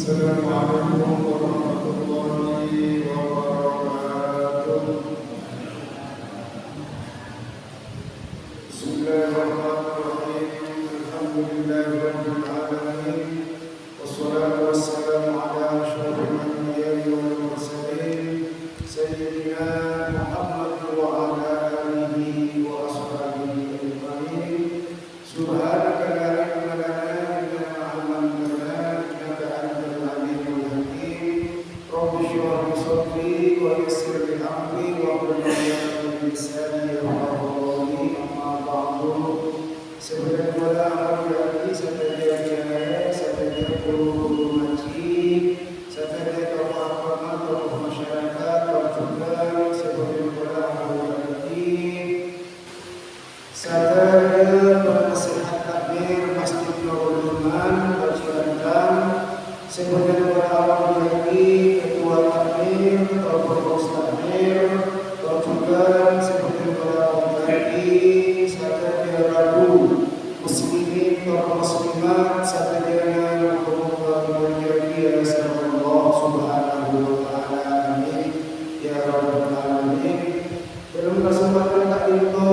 Assalamualaikum warahmatullahi wabarakatuh. Bismillahirrahmanirrahim. Alhamdulillahirabbil alamin. Wassalatu wassalamu ala asyrofil anbiya'i wal mursalin sayyidina Muhammad wa ala alihi wa ashabihi ajma'in. Subhanaka la ilma lana illa ma 'allamtana innaka antal alimul hakim. Rabbi shrah li sadri wa yassir li amri wa hlul 'uqdatam min lisani yafqahu qawli. Amma ba'du. Sebenarnya pada amal lagi saya guru ngaji, saya tokoh masyarakat, juga sebagai pada amal lagi saya penasihat takmir Masjid Nurul Iman Cilandak, sebagai pada amal lagi ketua takmir, pengurus takmir, juga sebagai pada amal lagi saya ragu muslimin dan muslimat sadaya mulia Allah subhanahu wa ta'ala. Amin ya rabbal alamin. Dalam kesempatan kali itu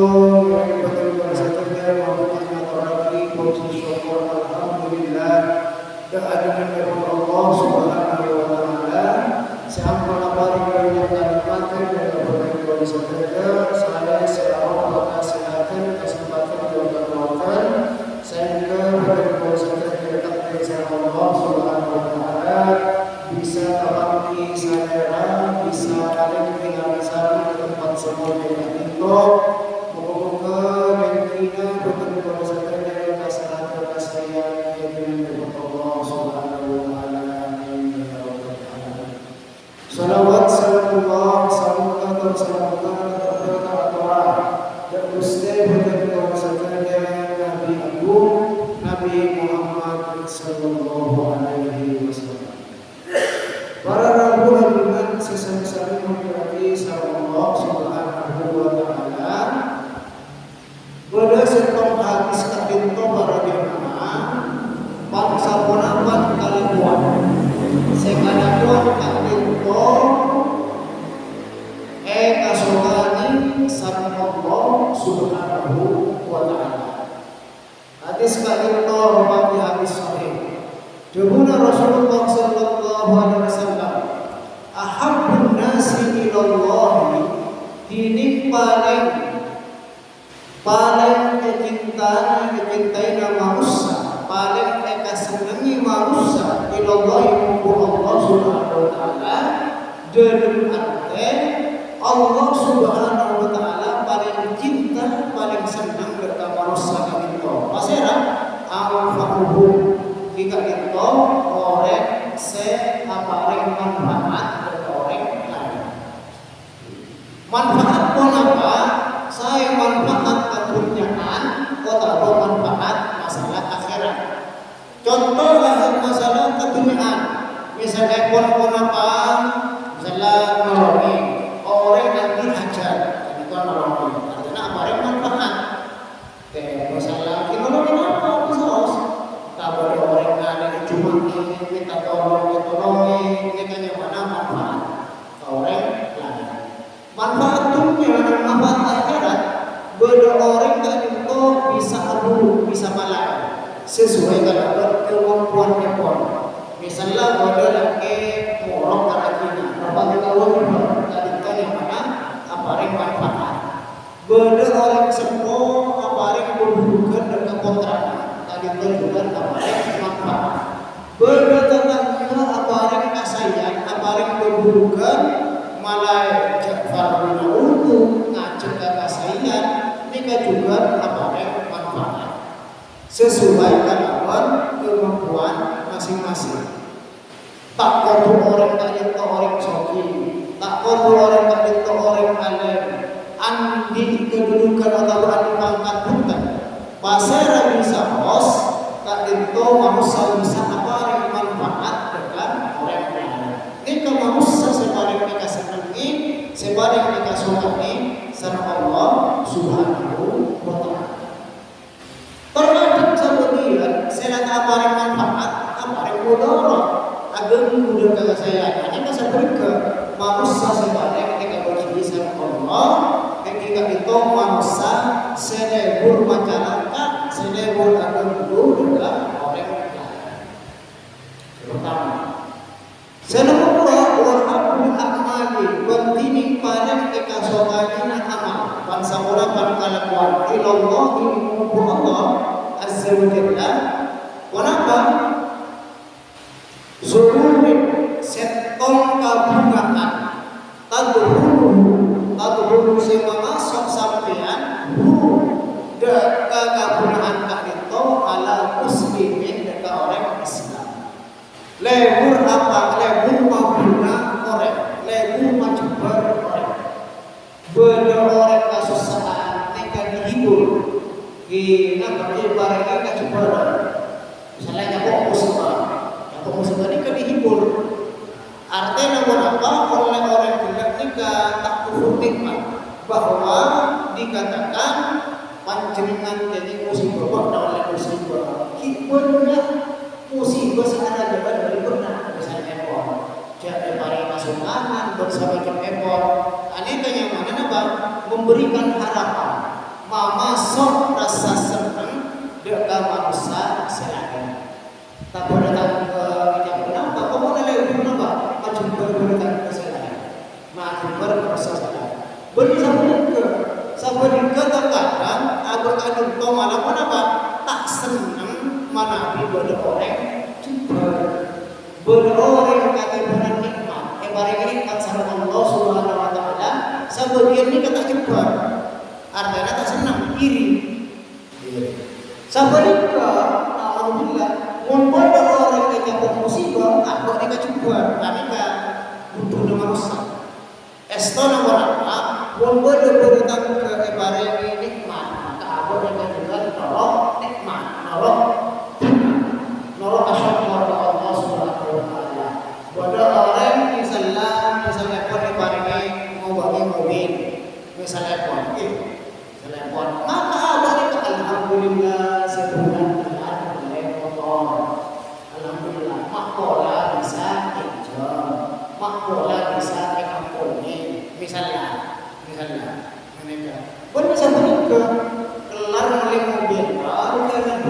yang betul-betul saja membutuhkan lagi puji syukur alhamdulillah kehadiran Allah subhanahu wa ta'ala. Sampai apa yang kalimat dan betul-betul saja saya secara kesehatan kesempatan berdoa sehingga betul-betul saja dekat Allah subhanahu wa ta'ala bisa terangki sadara, bisa saling tinggal bersama di tempat semua yang itu. Moga-moga nantinya betul-betul saja dari kesehatan kesehatan yang dengan Allah subhanahu wa ta'ala. Amin ya rabbal alamin. Salawat salamullah salamullah kepada Allah dan Gusti betul-betul saja Nabi Agung Nabi Muhammad sallallahu alaihi wasallam. Para rabu iman sesama-sama mengikuti Allah subhanahu wa ta'ala. Pada setong hadis kapinto para jemaah bangsa ponapan kalabuan sekadakuan kapinto kasogani sareng Allah subhanahu wa ta'ala. Hadis kapinto rupa hadis sahih. Dahulu Rasulullah sallallahu alaihi wasallam ahabbun nasi ilallahi, ini paling kecintai manusia, paling kasenengi manusia ilallahi Allah subhanahu wa ta'ala. Dalam arti Allah subhanahu wa ta'ala paling cinta, paling senang kepada manusia itu. Pasirah al-fahuhum jika itu orang apareng manfaat dari orang lain. Manfaat pun apa? Saya manfaat keduniaan, atau manfaat masalah akhirat. Contoh masalah keduniaan, misalnya pun apa? Misalnya nolongi orang nanti hajar, itu nolongi. Artinya apareng manfaat. Misalnya kita nolongi apa? Kalau orang ada cuma kita tolong ini kan yang mana manfaat orang lain. Manfaat dunia dan manfaat akhirat beda orang kan itu bisa abu bisa malai sesuai dengan kemampuannya pun. Misalnya ada lagi orang karakina, apa kawan tadi kan yang mana apareng manfaat. Beda orang semua apareng berhubungan dengan kontrakan. Itu juga apareng manfaat. Berdatangnya apareng kasayang, apareng berhubungan malai fardu untuk ngajak kasayang, ini juga apareng manfaat. Sesuai dengan kemampuan masing-masing. Tak perlu orang tadi itu orang soki, tak perlu orang tadi itu orang alim, andi kedudukan atau andi pangkat bukan. Pasara bisa bos, tak itu manusia bisa apa manfaat dengan orang lain. Jika manusia sebarang mereka senangi, sebarang mereka sukai, serta Allah subhanahu wa ta'ala. Terkadang kemudian saya apa manfaat, apa mudarat. ageng udah kagak saya hanya masa berke manusia sebanyak ketika berjudi sama Allah ketika itu manusia senebur masyarakat senebur ageng dulu dengan orang pertama senebur warhabul a'mali bantini pada ketika sobatnya amal pansahura pankalakuan ilallahi mubu Allah azza wa jalla kenapa? Zuhurin setong kabungaan tadhuru sema masuk sampean deka kabungaan kak itu ala muslimin deka orang Islam lebur apa? Lebur mabuna orang lebur majebar orang bener orang kasusahan neka dihibur gina beribaratnya kajebaran misalnya nyabok musibah musibah ini kan dihibur artinya apa? Oleh orang gelap nikah tak kufur nikmat bahwa dikatakan panjenengan jadi musibah oleh musibah hiburnya musibah secara jalan dari benar misalnya ekor jadi para masukan bersama ekor anehnya mana apa? Memberikan harapan memasuk rasa senang dekat manusia selain tak boleh tak kenapa kamu nilai kenapa macam berbeda kesalahan macam berbeda beri sampai dikatakan agar kadang kau malah kenapa tak senang mana pada orang juga berorang kata benar nikmat barang ini kan sama Allah Subhanahu Wa Taala sebagian ini kata juga artinya tak senang iri sampai alhamdulillah membuat orang yang jatuh musibah, aku ini juga, kami kan butuh dengan manusia. Estona berapa? Membuat berutang ke ibarat nikmat, maka aku ini juga nolong nikmat, nolong asyik Allah Subhanahu Wa Taala. Pada orang misalnya pun ibaratnya mau bagi mobil, misalnya pun, maka ada itu alhamdulillah sebulan. Alhamdulillah makpola bisa hijau makpola bisa ekampuni misalnya mereka pun bisa menikah kelar oleh mobil baru kan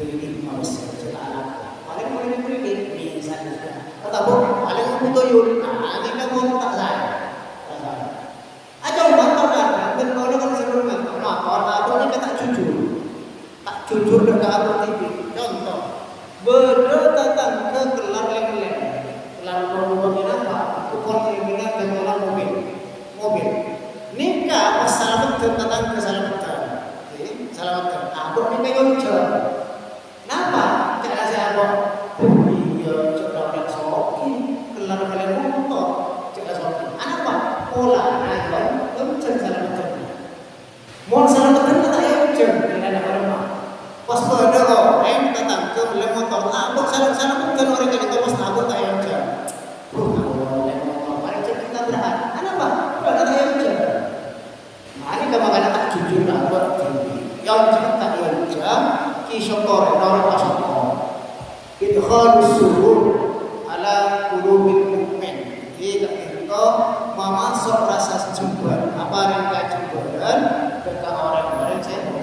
beli manusia anak paling boleh beli bisa juga tetapi paling butuh yun ini kamu tak saya aja mantap kan dan kalau kan sebelumnya makpola aku ini tak jujur dekat aku TV contoh berdatang ke kelar lem-lem kelar mobil apa ukon kriminal dan orang mobil nikah masalah datang ke salamatan aku nikah yonca kenapa? Cara saya apa? Iya cara orang soki kelar lem motor cara soki apa? Pola nonton yonca salamatan mau salamatan kata yonca tidak ada orang pas pada orang datang ke lem motor abang salam bukan orang yang itu pas abang tak yang jam lem motor mari kita berhak kenapa? Udah tak yang jam mari kemana tak jujur abang yang jam tak yang jam kisyokor orang pasyokor idkhalus surur ala qulubil mu'min kita itu memasuk rasa jembar apa ringka jembaran dekat orang-orang saya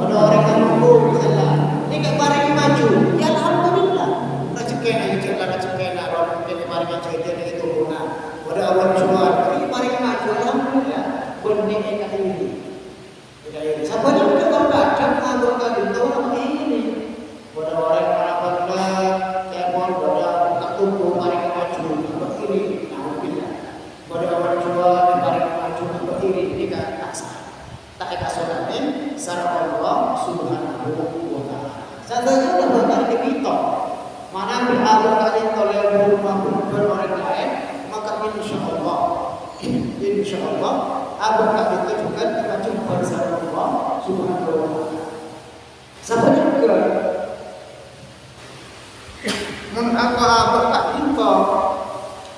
pada orang yang mampu misalnya ini kan barang yang maju ya alhamdulillah rezeki orang mungkin barang yang jadi itu guna pada awal jual ini barang yang maju alhamdulillah benih yang ini sampai juga kadang anggota itu ini pada orang yang ya mohon pada tak tumbuh barang yang maju seperti ini alhamdulillah pada awal jual barang yang maju seperti ini kan tak kasonatin sarana Allah Subhanahu Wa Taala. Sadaya dah bakal kita. Mana beralur kali oleh rumah orang lain, maka insyaallah abang kita juga kita jumpa bersama Allah Subhanahu Wa Taala. Sampai juga mengapa abang kita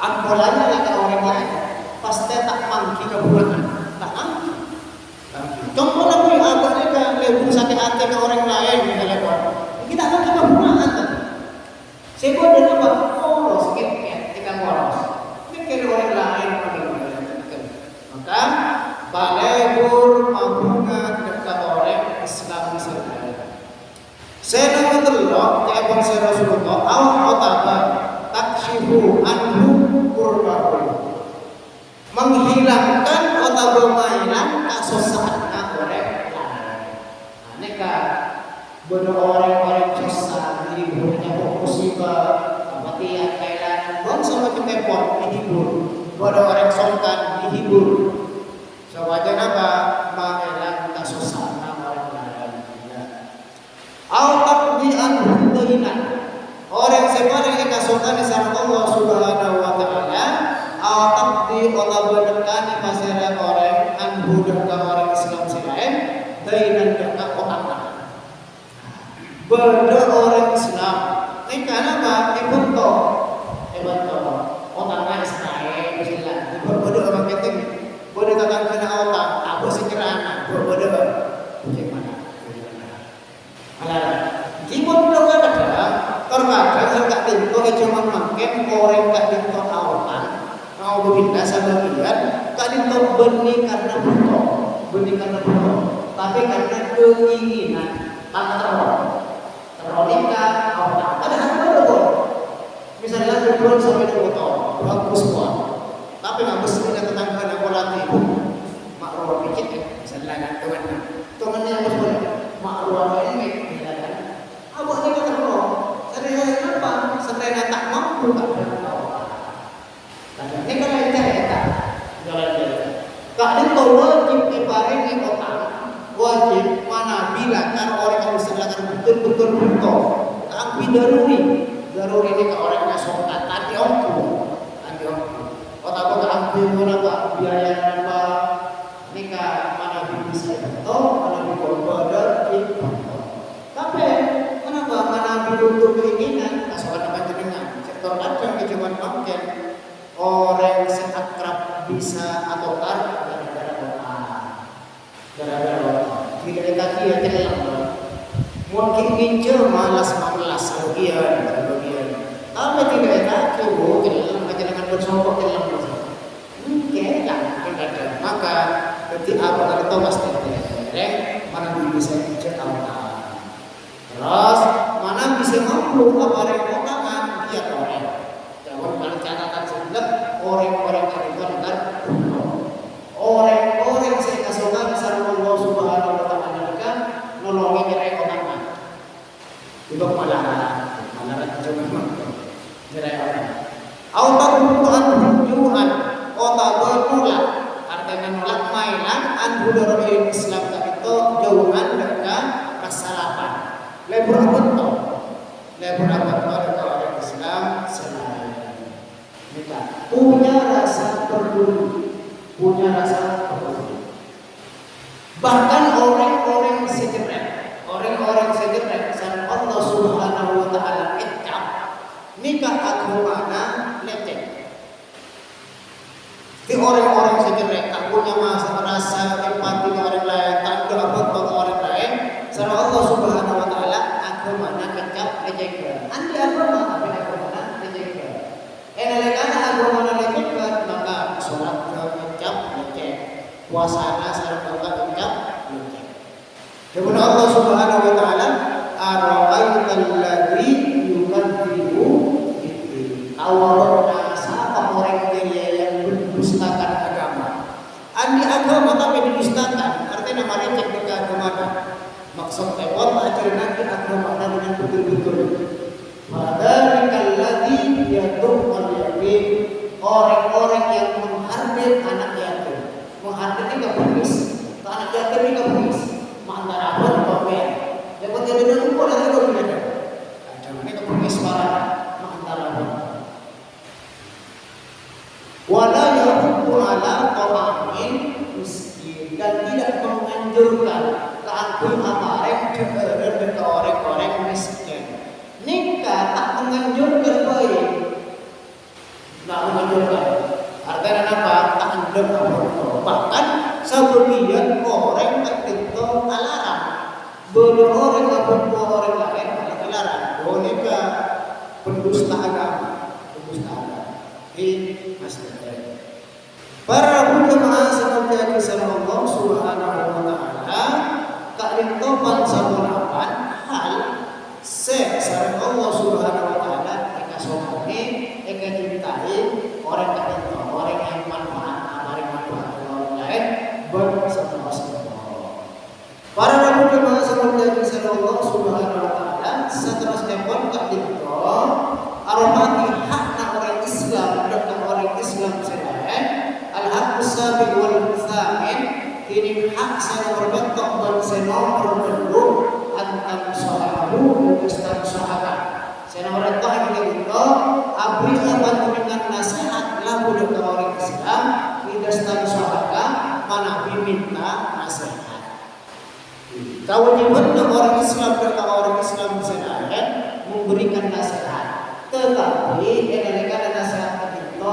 ampolannya lagi orang lain, pasti tak mangki keburukan, tak mangki. Contoh lagi abang ni kan lebih sakit hati ke orang lain misalnya kita akan kebungaan. Saya buat dengan apa? Rasulullah ta'abun si Rasulullah awataba takshifu anhu kurbahu menghilangkan atau mainan kesusahan orang lain. Aneka bodoh orang-orang susah dihiburnya musibah kematian kailan bon sama ketepon dihibur bodoh orang songkan dihibur sewajar apa mainan kesusahan orang lain. Autak di anhudinan orang sebarang yang kasukan di sana Allah Subhanahu wa taala autak di Allah berdekani masyarakat orang anhu dekat orang Islam selain dainan dekat orang beda orang Islam ini kenapa ibu orang Israel Islam beda orang keting beda tatang kena otak apa sekiranya beda bagaimana Gimana kalau ada terkadang tak tentu cuma makin orang tak tentu awalan mau berpindah sama dia tak tentu benih karena butuh tapi karena keinginan tak terolika awalan padahal betul misalnya betul sampai butuh bagus buat tapi nggak mesti tentang karena volatil makro pikir misalnya teman yang betul makro ini abang ni kata Allah, saya kenapa? Saya tak mampu tak berdoa. Ini kalau kita tak jalan. Tak ada wajib ibarat ni otak. Wajib mana bila kan orang yang sedang betul-betul butuh. Tapi daruri ni ke orang yang sokat tadi orang. Otak apa ambil mana biaya apa? Nikah mana bisa betul, mana berkorban tapi mana butuh keinginan kasuhan apa jenengan sektor kadang kecuman makin orang seakrab bisa atau gara-gara doa tidak kaki ya telah mungkin mincer malas bagian tapi tidak kaki telah jenengan bersongkok telah mungkin kadang maka ketika apa kata Thomas mana bisa mincer Allah terus mana bisa mampu apa yang tangan dia orang jangan kalau catatan sebelah orang-orang yang dengar orang-orang saya kasukan Allah Subhanahu wa taala kan nolongin nyerai orang itu malaran cuma nyerai orang autabun hujuan otabullah artinya nolak mainan anhudurul Islam itu jauhan dengan kesalahan lebur apa dekat orang Islam selain kita punya rasa peduli bahkan orang-orang sejenak sama Allah Subhanahu wa taala ikam nikah agama leceh di orang-orang sejenak tak punya rasa empati ke orang lain tak berabot ke orang lain sama Allah Subhanahu wa taala agama kecap lecehkan andi agama tapi agama lecehkan enalekana agama lecehkan maka sholat kecap leceh puasana sareng Allah kecap leceh kemudian Allah Subhanahu wa taala ara'aital ladzi yukadzibu biddin awarna sapa orang yang mendustakan agama andi agama tapi didustakan artinya meleceh ke agama maksud tewon ajarin nanti agama dengan betul-betul madzalika alladzi yad'ul yatim orang-orang yang menghardik anak yatim menghardik ini kebunis anak yatim ini kebunis antara apa dan yang penting dia lupa dan dia berbeda jangan ini kebunis parah antara apa wala yahuddu ala ta'amin miskin dan tidak menganjurkan keangkul amarek ke orang-orang miskin nikah tak menganjurkan baik tak menganjurkan artinya apa? Tak menganjurkan bahkan sebagian orang tertentu alarm belum orang lain alarm nikah pendusta agama ini masalah para ulama seperti sama Allah Subhanahu wa taala kak topan sabun hal sareng Allah Subhanahu wa taala eka sokone eka cintai orang kadang orang yang manfaat amari manfaat orang lain bersama para nabi kemana sebelum Allah Subhanahu wa taala seterusnya pun kadang aromati hakna orang Islam dan orang Islam selain al-haqqus sabiq wal tsamin ini hak saya berbentuk dan saya nomor berdua antam sahabu dan sahabat saya nomor itu kita abri aban dengan nasihat lalu dari orang Islam tidak sahabat mana diminta nasihat kewajiban orang Islam dan orang Islam selain memberikan nasihat tetapi mereka nasihat itu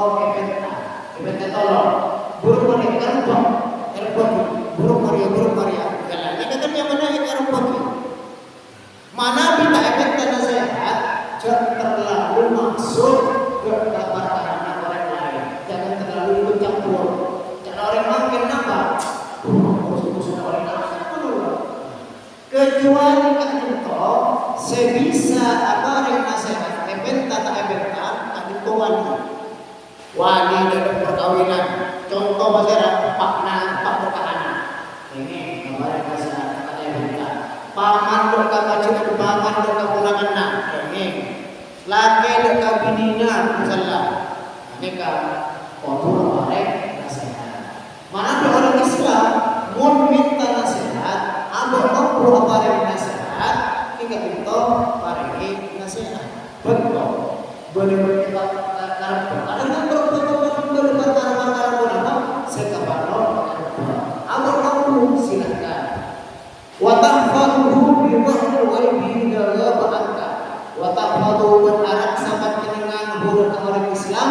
kita tolong buruk mereka buruk Maria jalannya kan yang mana yang Eropa mana kita efek nasihat jangan terlalu masuk ke perkataan orang lain jangan terlalu ikut campur jangan orang makin apa orang kecuali kan itu sebisa apa yang nasihat efek tata efek itu wali dalam perkawinan contoh masyarakat pak berkahanan ini kemarin masyarakat katanya berita paman berkabacin dan paman berkapulangan ini laki berkabinina misalnya ini kan kotor barek nasihat mana ada orang Islam mau minta nasihat ambil mampu barek nasihat kita itu barek nasihat betul boleh kita karena watahfaduhu bi wahyi ghaibi dalam angka watahfaduhu berharap sahabat dengan huruf orang Islam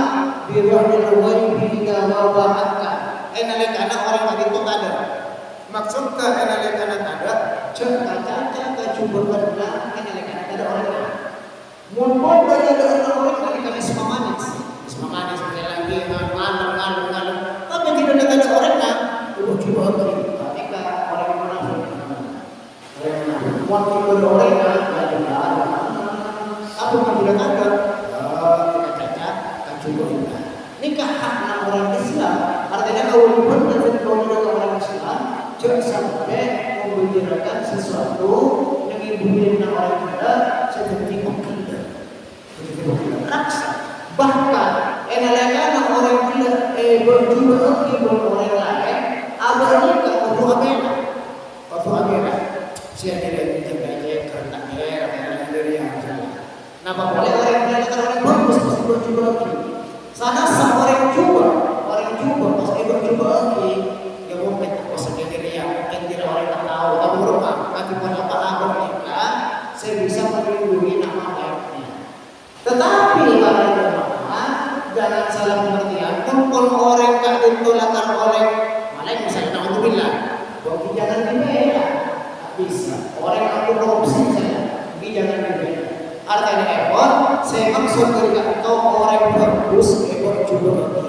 bi wahyi ghaibi dalam angka enalekana orang tadi itu ada maksudnya enalekana ada caca coba benar enalekana ada orang mun banyak ada orang tadi kan isma manis lagi malam tapi tidak ada orang coba ketika orang munafik waktu orang apa yang tidak ada caca coba nikah hakna orang Islam artinya kewajiban dari orang Islam jangan sampai membicarakan sesuatu yang ibu orang kita seperti mengkenda raksa bahkan enalanya orang gila berjumpa dengan orang lain abang nikah waktu abena siapa dia menjaga kerana dari yang salah nama boleh orang gila orang bagus pasti berjumpa lagi sana orang jumpa pasti berjumpa lagi yang mungkin maksudnya diri yang mungkin tidak orang tak tahu tapi berubah tapi pada abang nikah saya bisa melindungi nama baiknya tetapi jangan salah pengertian kumpul orang tak ditolakkan oleh malah misalnya alhamdulillah bagi jangan dibela tak bisa orang aku korupsi saya bagi jangan dibela artinya ekor saya maksud dari kau orang bagus ekor juga lagi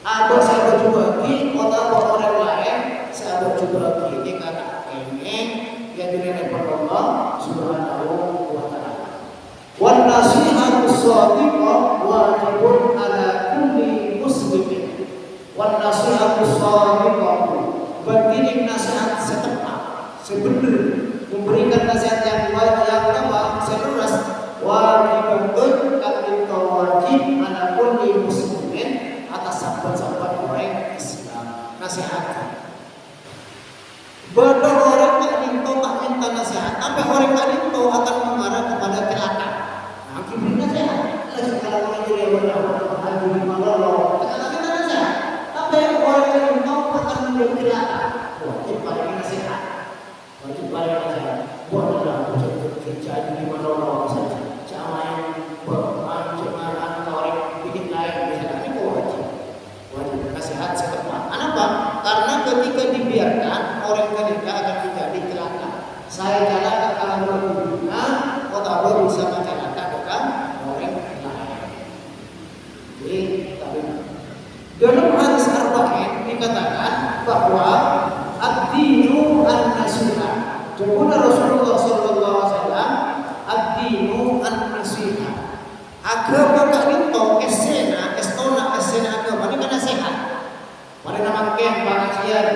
ada saya berjumpa lagi kota orang lain saya berjumpa lagi ini kata ini yang dinilai Allah Subhanahu wa ta'ala wan nasihatu shadiqah wajibun ala kulli muslimin wan nasihatu shadiqah berdiri nasihat setepat sebenar memberikan nasihat yang seluas wajibun kata wajib ala kulli muslimin atas sahabat-sahabat orang Islam nasihat beberapa orang tak minta nasihat tapi orang tak minta akan mengarah kepada celaka beri nasihat. Kalau orang itu yang berdoa, hadi malallah. Kata-kata nasihat. Apa yang orang yang tahu akan menjadi celaka? Wajib pada nasihat. Buatlah kerja di malallah saja. Jangan bermanfaat orang bikin lain. Misalnya itu wajib nasihat setepat. Kenapa? Karena ketika dibiarkan orang mereka akan menjadi celaka. Saya celaka kalau berguna. ad-dinu an-nasiha. Agama kak itu esena agama ini kan nasihat. Pada nama ken pengajian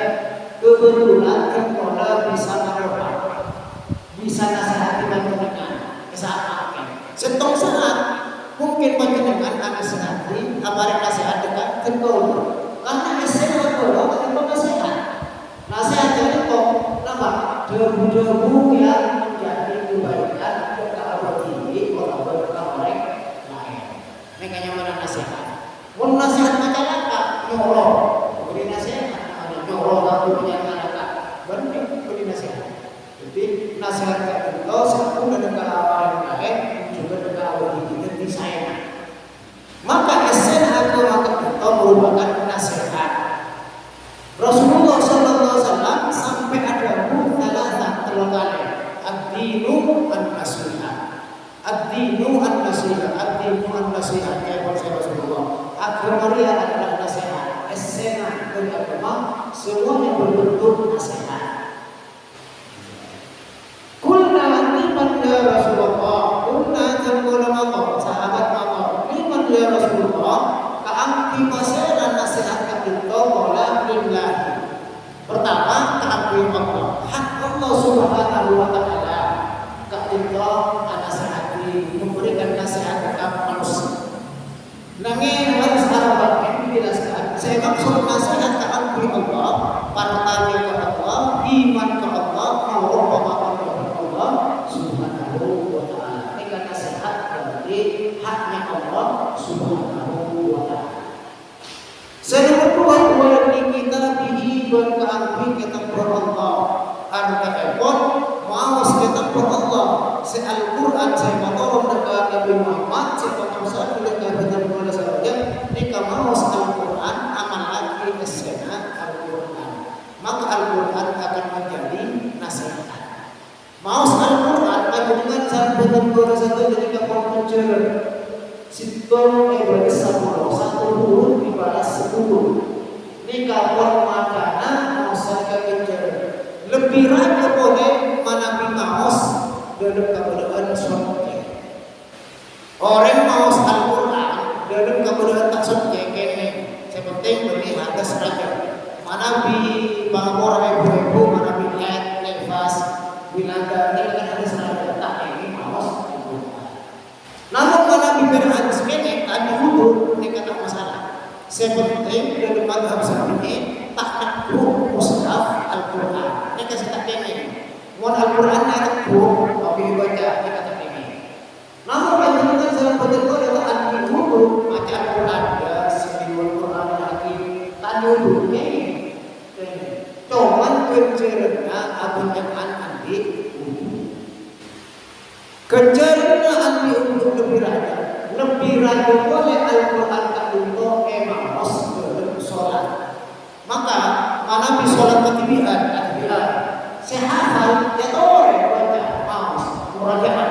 kebetulan kita bisa menerima, bisa nasihati panjenengan saat makan. Setong saat mungkin panjenengan akan nasihati, kabar nasihat dekat tentu. Karena esena agama itu nasihat. Nasihat itu nama debu-debu yang menjadi kebaikan dekat bagi orang lain. Makanya mana nasihat? Mun nasihat masyarakat nyolong, beri nasihat. Nyolong aku punya masyarakat, benar beri nasihat. Jadi nasihat itu satu dekat orang lain juga dekat bagi kita saya. Maka esen agama itu merupakan nasihat. Rasulullah SAW sampai ada kali ad-dinu an-nasiha. Ad-dinu an-nasiha, ad-dinu an-nasiha kayak Rasulullah. Agama dia adalah nasihat. Esena dari agama semuanya berbentuk nasihat. Kulna liman ya Rasulullah, kulna jangkul mata, sahabat mata, liman ya Rasulullah, kaamti masalah nasihat kita wala lillahi. Pertama, keakui Allah, hak Allah Subhanahu wa Ta'ala. Ketika nasihati, memberikan nasihat kepada manusia. Nanging harus arabat dijelaskan. Saya maksud nasihat keakui Allah, partanya ke Allah, iman ke Allah, ma'rifat kepada Allah Subhanahu wa Ta'ala. Ini nasihat dari haknya Allah Subhanahu wa Ta'ala. Saya berdua kita dihidup keakui kita Allah. Harga epon mawas kita Allah. Se Al-Quran saya matolong dekat Nabi Muhammad, saya patungsan dekat Nabi Muhammad saja. Jika mawas Al-Quran aman lagi esena Al-Quran, maka Al-Quran akan menjadi nasihat. Mawas Al-Quran dengan cara betul-betul satu jadi kapal penjara. Sitol berarti satu huruf dibalas 10. Ini kapal makanan mauskan penjara. Lebih raja boleh mana maus dalam keberadaan suami. Orang maus Al-Quran dalam keberadaan tak suami kene. Sepenting beri harga seragam. Mana bi bangor ibu-ibu, mana bi nefas, bilaga ini kan ada seragam tak ini maus Al-Quran. Namun mana bi berhadis kene tadi hukum ini kata masalah. Sepenting dalam madhab ini tak nak mushaf Al-Quran. Ini kasih tak kene. Mohon Al-Quran nak tapi baca ini kata kene. Namun bagaimana dalam betul adalah al-hukum baca Al-Quran ya sebelum Al-Quran lagi tadi hukum ini. Cuman kecerna abang yang andi kecerna andi untuk lebih raja boleh Al-Quran tak untuk emang sholat. Maka mana bi sholat ketibian saya hafal ya tahu baca mau murajaah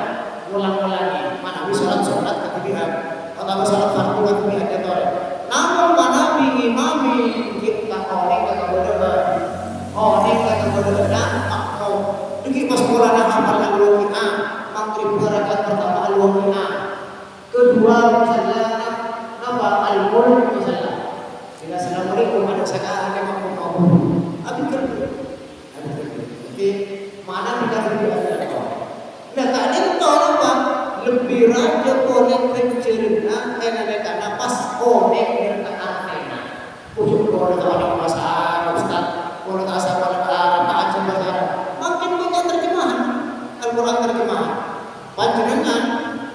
ulang-ulangi mana bi sholat ketibian atau sholat fardu ketibian ya tahu. Namun mana bi imami kita kata bodoh makmum iki pas mulanya hafal al-waqi'ah maghrib rakaat pertama al-waqi'ah kedua misalnya apa al-mulk misalnya. Assalamualaikum ada sekarang yang mau abi kerja. Jadi mana kita berada? Nah tak ada apa lebih raja boleh pencerna karena pas oleh dengan antena. Ujuk boleh orang bahasa Ustaz, boleh bahasa Arab, bahasa Arab. Makin banyak terjemahan Al-Quran terjemahan. Panjenengan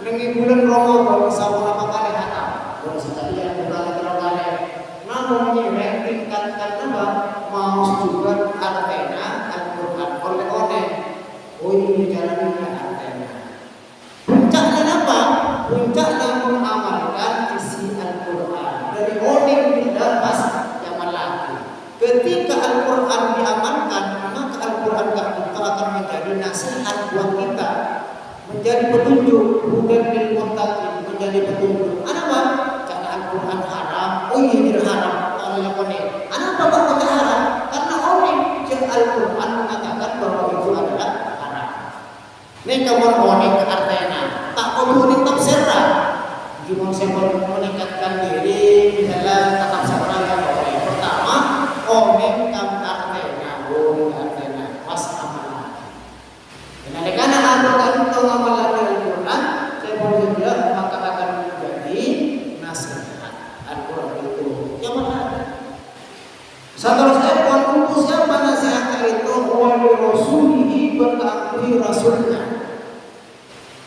dengan bulan Ramadan sama apa kali hatam. Boleh sekali yang berkali namun tingkatkan nama mau juga antena Al-Quran oleh-oleh. Oh ini jalannya antena. Puncaknya apa? Puncaknya mengamalkan isi Al-Quran dari oleh tidak pas zaman lagi. Ketika Al-Quran diamalkan, maka Al-Quran itu akan menjadi nasihat buat kita, menjadi petunjuk, bukan ilmu-muttaqin, menjadi petunjuk. Apa? Karena Al-Quran haram. Oh iya ini haram. Anak bapak kata haram karena orang yang Al-Quran mengatakan bahwa itu adalah haram. Ini kawan orang ke artena tak perlu kuning tafsirna. Gimana saya meningkatkan diri misalnya tafsirna yang pertama, omeng kam artena, pas amalan. Dan karena ada kan amalan Al-Quran, saya boleh bilang maka akan menjadi nasihat Al-Quran itu. Yang mana? Seterusnya kuantum siapa nasihat itu wali rasulihi berkakui rasulnya.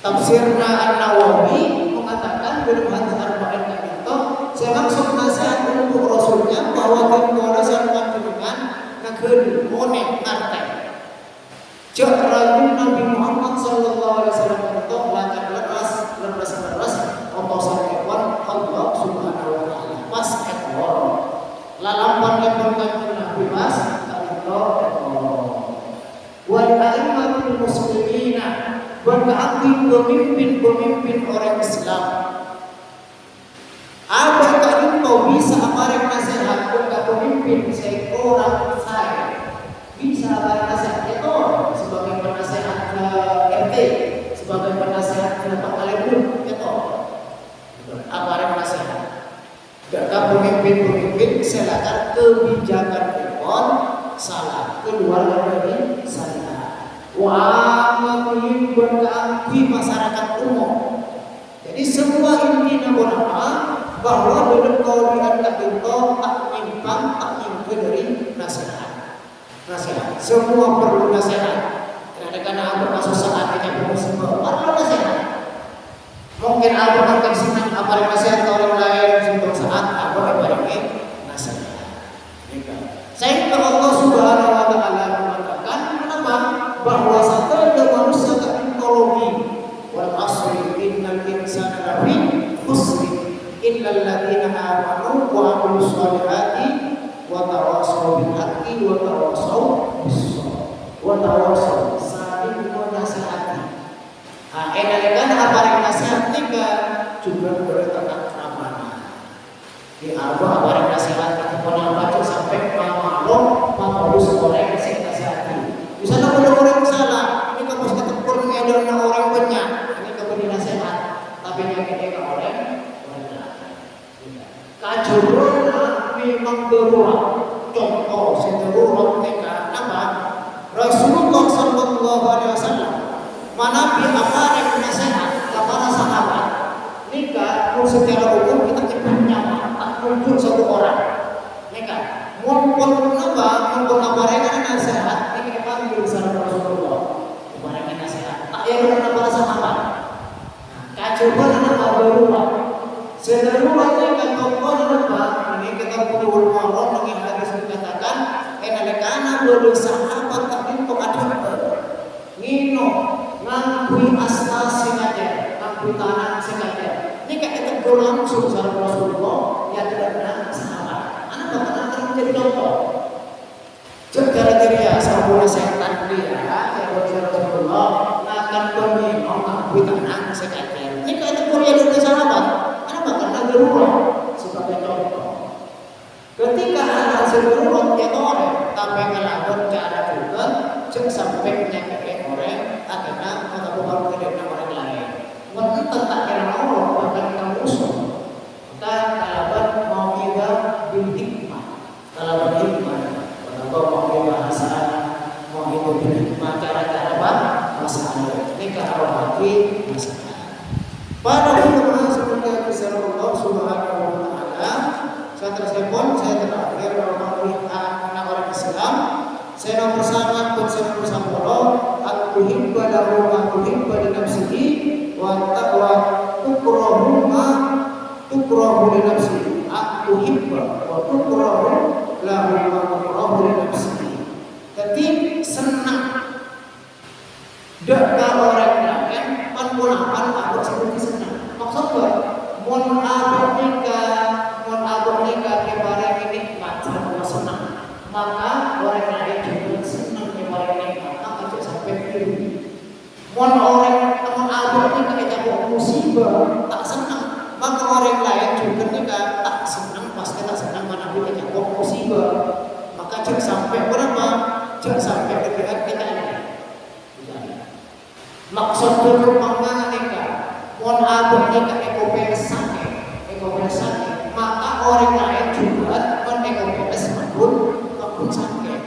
Tafsirna An-Nawawi mengatakan dalam hadis arba'in itu saya maksud nasihat untuk rasulnya bahwa kita nasihat dengan negeri monek arti. Rajul Nabi Muhammad sallallahu alaihi wasallam itu lakan leras otosan ekor Allah subhanahu wa ta'ala pas ekor lalampan ekor Nabi mas Allah ekor wal a'immatul muslimina berarti pemimpin orang Islam. Apakah engkau bisa aparek nasihat kepada pemimpin seorang saya? Bisa aparek nasihat itu sebagai penasehat RT, sebagai penasehat Pak Alaikum itu. Aparek nasihat. Jika pemimpin silakan kebijakan ekon salah keluar dari saya. Wa'amakulim berkaki masyarakat umum. Jadi semua inti nama bahwa dalam kaulian itu tak menyimpang, tak menyimpang dari nasihat. Semua perlu nasihat. Karena ada masuk saat kita semua perlu nasihat. Mungkin ada akan senang apa nasihat orang lain sebelum saat apa nasihat. Saya Allah Subhanahu wa ta'ala mengatakan kenapa? Bahwa satu manusia teknologi wal asri innal insana lafi khusr illal ladzina amanu wa amilus solihati wa tawassaw bil haqqi wa tawassaw bis sabr wa tawassaw saling menasihati. Enakan apa nasihat nika juga bertetap amanah. Di apa nasihat kita pernah baca sampai maklum harus oleh nasihati. Misalnya ada orang salah, ini kamu harus ketepur dengan orang banyak, ini kamu dinasihat, tapi yang kita oleh kacuruna memang beruang. Contoh seteruang mereka apa? Rasulullah Sallallahu Alaihi Wasallam mana apa yang nasihat kepada sahabat nikah secara umum kita nyaman tak muncul satu orang nikah mumpun apa yang nasihat ini kita berusaha Rasulullah kepada nasihat tak yang kepada sahabat kacuban apa beruang seteruang nikah contoh apa ini kita punya ulama dengan hadis dikatakan enalekana dulu sahabat tak untuk ada ngino ngakui asas sengaja, ngakui tanah sengaja. Ini kayak tegur langsung sama Rasulullah yang tidak pernah sahabat. Anak bahkan akan menjadi contoh. Gara-gara sahabat setan dia, yang Rasulullah akan berminum ngakui tanah sengaja. Ini kayak tegur yang dari sahabat. Anak bahkan akan berulang sebagai contoh. Ketika anak seluruh dia orang, tapi ngelakukan cara juga, jangan sampai menyakiti orang. Karena maka bukan kehendak orang lain. Menentang tak kira Allah bahkan kita musuh. Maka kalaban mau kita bil hikmah. Kalaban hikmah. Kalau mau kita bahasa mau itu bil hikmah cara-cara apa? Masalah. Ini kalau hati masalah. Pada hikmah seperti yang disebut Allah Subhanahu wa Ta'ala. Saya tersebut, saya terakhir kalau anak orang Islam. Saya nomor sangat bersama Allah. Tuhibba lahu ma tuhibba li nafsihi wa taqwa tukrahu ma tukrahu li nafsihi tuhibba wa tukrahu lahu ma tukrahu li nafsihi. Jadi senang dak orang lain panpunapan aku seperti senang maksudnya mon abad nikah kebarang nikmat sama senang maka orang lain juga senang kebarang nikmat mon orang teman abad ini kayak jatuh musibah tak senang maka orang lain juga nikah tak senang pasti tak senang mana boleh jatuh musibah maka jangan sampai berapa jangan sampai dekat kita ini maksud dulu mana nikah mon abang nikah ekopeles sakit, maka orang lain juga ekopeles maupun sakit.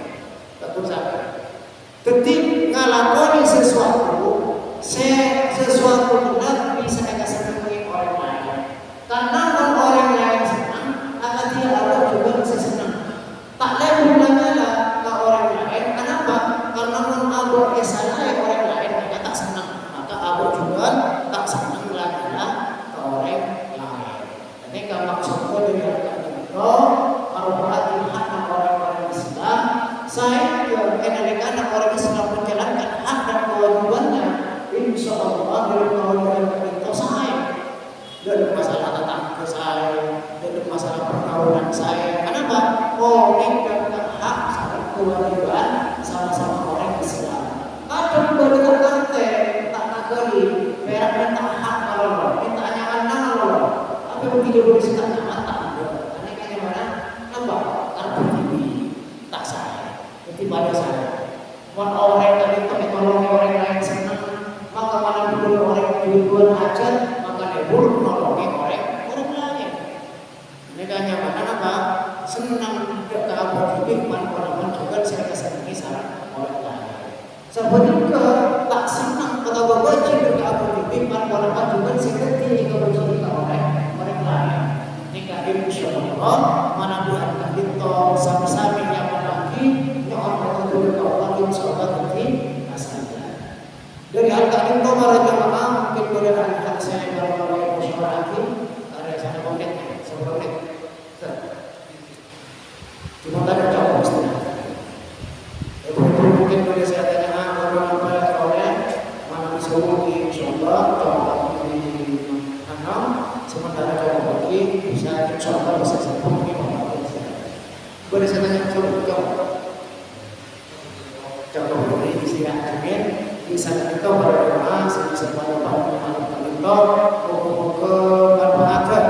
Ketika ngalakoni sesuatu benar bisa senangi orang lain. Karena orang lain senang, akan dia Allah juga bisa senang. Tak lain gunanya lah ke orang lain. Kenapa? Karena abang salah orang lain mereka tak senang, maka abang juga tak senang lagi lah ke orang lain. Jadi kalau maksudnya dengan itu merupakan hak orang-orang Islam. Saya mengenalkan orang Islam menjalankan hak dan kewajibannya. Insya Allah dari kewajiban itu saya dari masalah tetangga saya, dari masalah pergaulan saya. Kenapa? Oh, ini hak sama kewajiban sama-sama orang Islam. Kadang baru terkarte tak nakali, berak minta hak Allah, minta nyaman Allah. Tapi begitu begitu tak nyaman tak ada. Ini kan gimana? Nampak? Karena ini tak saya. Pada saya, orang yang tadi tolong orang lain senang, maka mana dulu orang yang tujuan hajat, maka dia pun menolongi orang lain. Ini kan nyaman apa? Senang ke abad hidup, mana juga saya kesenangi saran orang lain. Sebenarnya tak senang atau wajib ke abad hidup, mana juga saya ketika wajib ke orang lain. Ini kan insya Allah mana buat kita sami-sami yang lagi. Orang itu Allah insyaAllah nanti asalnya. Dari harga itu para jamaah mungkin boleh hal saya kalau musyawarah lagi ada sana menit sebelum menit. Cuma tak jawab istilah. Mungkin boleh saya tanya apa oleh mana bisa mungkin insyaAllah kalau di enam sementara jawab lagi bisa insyaAllah bisa saya mungkin boleh saya tanya jawab. Contoh dari istilah amin bisa kita berdoa sebisa pada malam itu moga berbahagia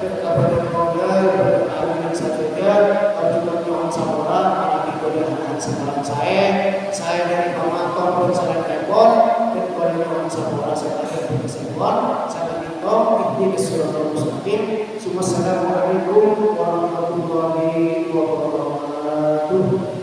kepada keluarga berdoa saja juga Tuhan saudara apalagi kepada saudara saya dari pemantau pun saya telepon dan kepada Tuhan saudara saya telepon saya minta ini kesulitan mustaqim. Assalamualaikum warahmatullahi wabarakatuh.